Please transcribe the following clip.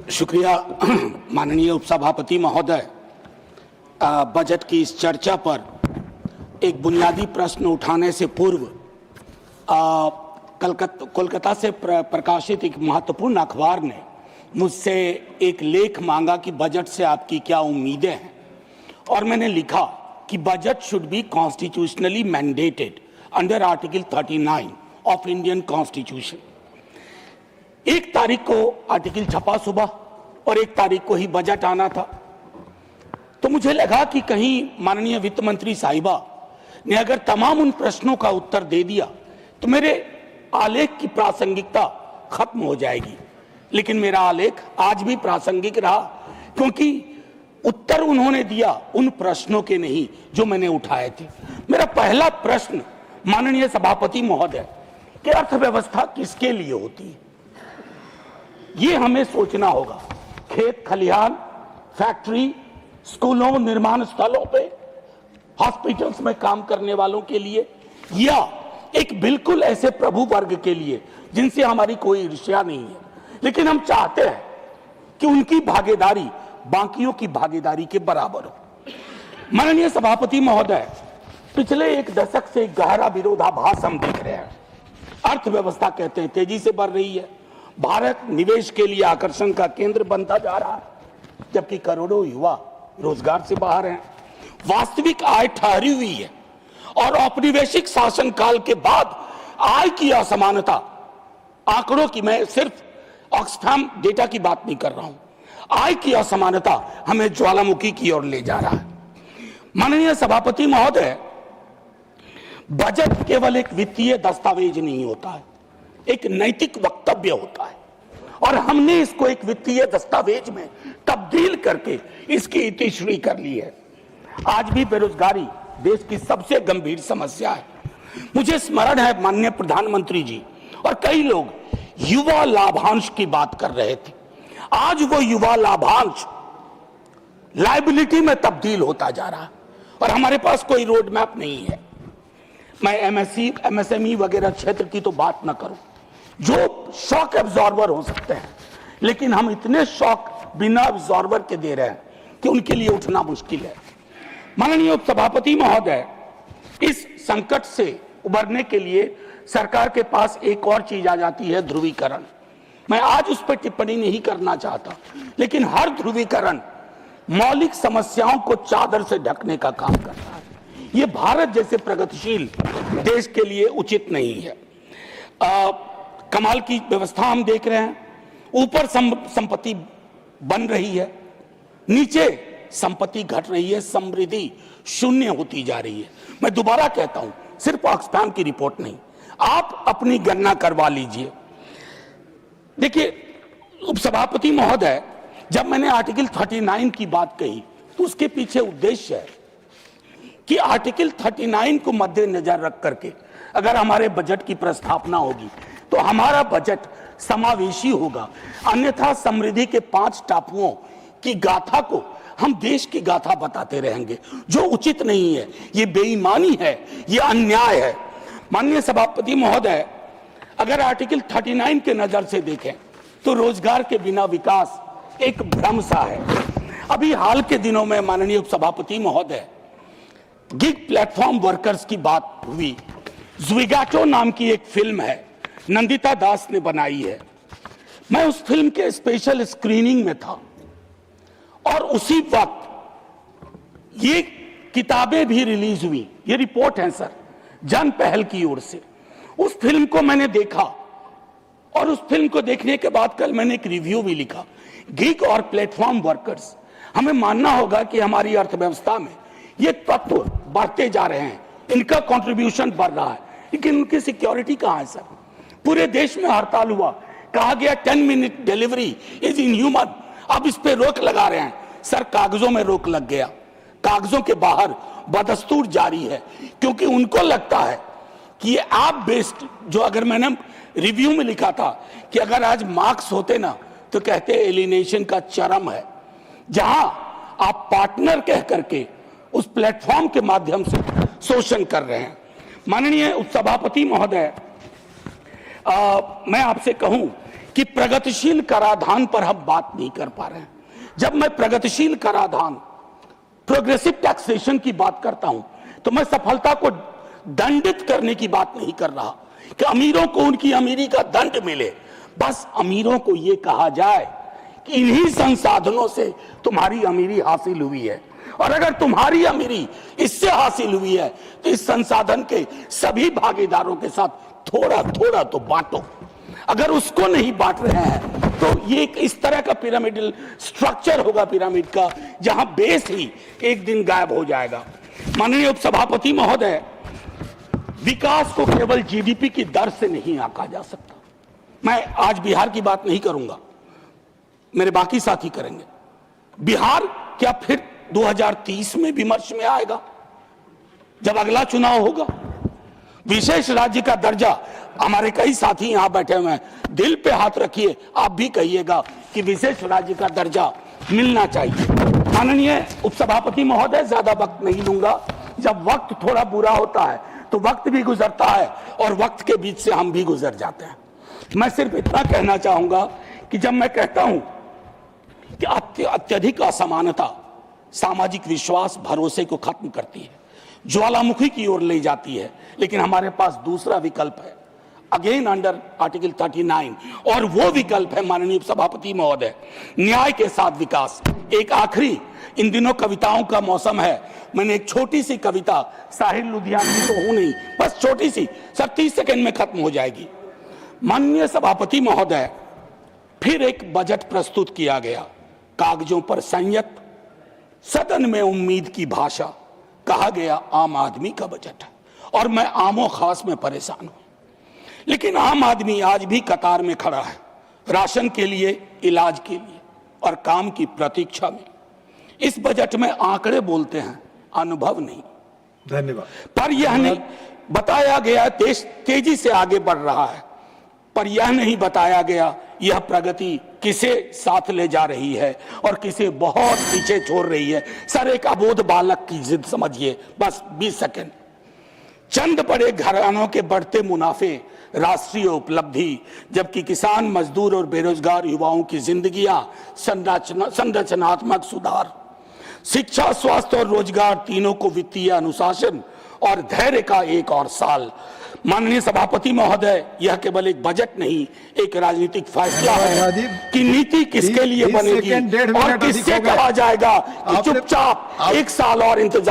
शुक्रिया माननीय उपसभापति महोदय। बजट की इस चर्चा पर एक बुनियादी प्रश्न उठाने से पूर्व कोलकाता से प्रकाशित एक महत्वपूर्ण अखबार ने मुझसे एक लेख मांगा कि बजट से आपकी क्या उम्मीदें हैं, और मैंने लिखा कि budget should be constitutionally mandated under article 39 of Indian constitution. 1 तारीख को आर्टिकल छपा सुबह और 1 तारीख को ही बजट आना था, तो मुझे लगा कि कहीं माननीय वित्त मंत्री साहिबा ने अगर तमाम उन प्रश्नों का उत्तर दे दिया तो मेरे आलेख की प्रासंगिकता खत्म हो जाएगी। लेकिन मेरा आलेख आज भी प्रासंगिक रहा, क्योंकि उत्तर उन्होंने दिया उन प्रश्नों के नहीं जो मैंने उठाए थे। मेरा पहला प्रश्न माननीय सभापति महोदय कि अर्थव्यवस्था किसके लिए होती है, ये हमें सोचना होगा। खेत खलिहान, फैक्ट्री, स्कूलों, निर्माण स्थलों पे, हॉस्पिटल्स में काम करने वालों के लिए, या एक बिल्कुल ऐसे प्रभु वर्ग के लिए जिनसे हमारी कोई ईर्ष्या नहीं है, लेकिन हम चाहते हैं कि उनकी भागीदारी बाकियों की भागीदारी के बराबर हो। माननीय सभापति महोदय, पिछले 1 दशक से गहरा विरोधाभास हम देख रहे हैं। अर्थव्यवस्था कहते हैं तेजी से बढ़ रही है, भारत निवेश के लिए आकर्षण का केंद्र बनता जा रहा है, जबकि करोड़ों युवा रोजगार से बाहर हैं। वास्तविक आय ठहरी हुई है और औपनिवेशिक शासन काल के बाद आय की असमानता, आंकड़ों की, मैं सिर्फ ऑक्सफैम डेटा की बात नहीं कर रहा हूं, आय की असमानता हमें ज्वालामुखी की ओर ले जा रहा है। माननीय सभापति महोदय, बजट केवल एक वित्तीय दस्तावेज नहीं होता है, एक नैतिक वक्तव्य होता है, और हमने इसको एक वित्तीय दस्तावेज में तब्दील करके इसकी इतिश्री कर ली है। आज भी बेरोजगारी देश की सबसे गंभीर समस्या है। मुझे स्मरण है माननीय प्रधानमंत्री जी और कई लोग युवा लाभांश की बात कर रहे थे। आज वो युवा लाभांश लायबिलिटी में तब्दील होता जा रहा है और हमारे पास कोई रोड मैप नहीं है। मैं एमएसएमई वगैरह क्षेत्र की तो बात ना करूं, जो शॉक एब्जॉर्बर हो सकते हैं, लेकिन हम इतने शॉक बिना एब्जॉर्बर के दे रहे हैं कि उनके लिए उठना मुश्किल है। माननीय उपसभापति महोदय, इस संकट से उबरने के लिए सरकार के पास एक और चीज आ जाती है, ध्रुवीकरण। मैं आज उस पर टिप्पणी नहीं करना चाहता, लेकिन हर ध्रुवीकरण मौलिक समस्याओं को चादर से ढकने का काम करता है। ये भारत जैसे प्रगतिशील देश के लिए उचित नहीं है। कमाल की व्यवस्था हम देख रहे हैं, ऊपर संपत्ति बन रही है, नीचे संपत्ति घट रही है, समृद्धि शून्य होती जा रही है। मैं दोबारा कहता हूं, सिर्फ ऑक्सफैम की रिपोर्ट नहीं, आप अपनी गणना करवा लीजिए। देखिए उपसभापति महोदय, जब मैंने आर्टिकल 39 की बात कही तो उसके पीछे उद्देश्य है कि आर्टिकल 39 को मद्देनजर रख करके अगर हमारे बजट की प्रस्तावना होगी तो हमारा बजट समावेशी होगा, अन्यथा समृद्धि के 5 टापुओं की गाथा को हम देश की गाथा बताते रहेंगे, जो उचित नहीं है। ये बेईमानी है, ये अन्याय है। माननीय सभापति महोदय, अगर आर्टिकल 39 के नजर से देखें तो रोजगार के बिना विकास एक भ्रम सा है। अभी हाल के दिनों में माननीय उपसभापति महोदय, गिग प्लेटफॉर्म वर्कर्स की बात हुई। ज़्विगाटो नाम की एक फिल्म है, नंदिता दास ने बनाई है। मैं उस फिल्म के स्पेशल स्क्रीनिंग में था और उसी वक्त ये किताबें भी रिलीज हुई। ये रिपोर्ट है सर, जन पहल की ओर से। उस फिल्म को मैंने देखा और उस फिल्म को देखने के बाद कल मैंने एक रिव्यू भी लिखा। गिग और प्लेटफॉर्म वर्कर्स, हमें मानना होगा कि हमारी अर्थव्यवस्था में ये तत्व बढ़ते जा रहे हैं, इनका कंट्रीब्यूशन बढ़ रहा है, लेकिन उनकी सिक्योरिटी कहां है सर? पूरे देश में हड़ताल हुआ, कहा गया 10 मिनट डिलीवरी इज इनह्यूमन। अब इस पे रोक लगा रहे हैं सर, कागजों में रोक लग गया, कागजों के बाहर बदस्तूर जारी है, क्योंकि उनको लगता है कि ये ऐप बेस्ड, जो अगर मैंने रिव्यू में लिखा था कि अगर आज मार्क्स होते ना तो कहते एलिनेशन का चरम है, जहां आप पार्टनर कह करके उस प्लेटफॉर्म के माध्यम से शोषण कर रहे हैं। माननीय उपसभापति महोदय, मैं आपसे कहूं कि प्रगतिशील कराधान पर हम बात नहीं कर पा रहे हैं। जब मैं प्रगतिशील कराधान, प्रोग्रेसिव टैक्सेशन की बात करता हूं तो मैं सफलता को दंडित करने की बात नहीं कर रहा कि अमीरों को उनकी अमीरी का दंड मिले। बस अमीरों को यह कहा जाए कि इन्हीं संसाधनों से तुम्हारी अमीरी हासिल हुई है, और अगर तुम्हारी अमीरी इससे हासिल हुई है तो इस संसाधन के सभी भागीदारों के साथ थोड़ा थोड़ा तो बांटो। अगर उसको नहीं बांट रहे हैं तो ये इस तरह का पिरामिडल स्ट्रक्चर होगा पिरामिड का, जहां बेस ही एक दिन गायब हो जाएगा। माननीय उपसभापति महोदय, विकास को केवल जीडीपी की दर से नहीं आंका जा सकता। मैं आज बिहार की बात नहीं करूंगा, मेरे बाकी साथी करेंगे। बिहार क्या फिर 2030 में विमर्श में आएगा जब अगला चुनाव होगा? विशेष राज्य का दर्जा, हमारे कई साथी यहां बैठे हुए हैं, दिल पे हाथ रखिए, आप भी कहिएगा कि विशेष राज्य का दर्जा मिलना चाहिए। माननीय उपसभापति महोदय, ज्यादा वक्त नहीं लूंगा। जब वक्त थोड़ा बुरा होता है तो वक्त भी गुजरता है और वक्त के बीच से हम भी गुजर जाते हैं। मैं सिर्फ इतना कहना चाहूंगा कि जब मैं कहता हूं कि अत्यधिक असमानता सामाजिक विश्वास, भरोसे को खत्म करती है, ज्वालामुखी की ओर ले जाती है, लेकिन हमारे पास दूसरा विकल्प है, अगेन अंडर आर्टिकल 39, और वो विकल्प है माननीय सभापति महोदय, न्याय के साथ विकास। एक आखिरी, इन दिनों कविताओं का मौसम है, मैंने एक छोटी सी कविता, साहिर लुधियानवी तो हूं नहीं, बस छोटी सी, सर 30 सेकंड में खत्म हो जाएगी। माननीय सभापति महोदय, फिर एक बजट प्रस्तुत किया गया, कागजों पर संयत, सदन में उम्मीद की भाषा, कहा गया आम आदमी का बजट है, और मैं आमो खास में परेशान हूं। लेकिन आम आदमी आज भी कतार में खड़ा है, राशन के लिए, इलाज के लिए और काम की प्रतीक्षा में। इस बजट में आंकड़े बोलते हैं, अनुभव नहीं। धन्यवाद। पर यह नहीं बताया गया देश तेजी से आगे बढ़ रहा है, पर यह नहीं बताया गया यह प्रगति किसे साथ ले जा रही है और किसे बहुत पीछे छोड़ रही है। सर, एक अबोध बालक की जिद समझिए, बस 20 सेकंड। चंद बड़े घरानों के बढ़ते मुनाफे राष्ट्रीय उपलब्धि, जबकि किसान, मजदूर और बेरोजगार युवाओं की जिंदगियां संरचनात्मक सुधार, शिक्षा, स्वास्थ्य और रोजगार तीनों को वित्तीय अनुशासन और धैर्य का एक और साल। माननीय सभापति महोदय, यह केवल एक बजट नहीं, एक राजनीतिक फैसला है कि नीति किसके लिए बनेगी और किससे कहा जाएगा कि चुपचाप 1 साल और इंतजार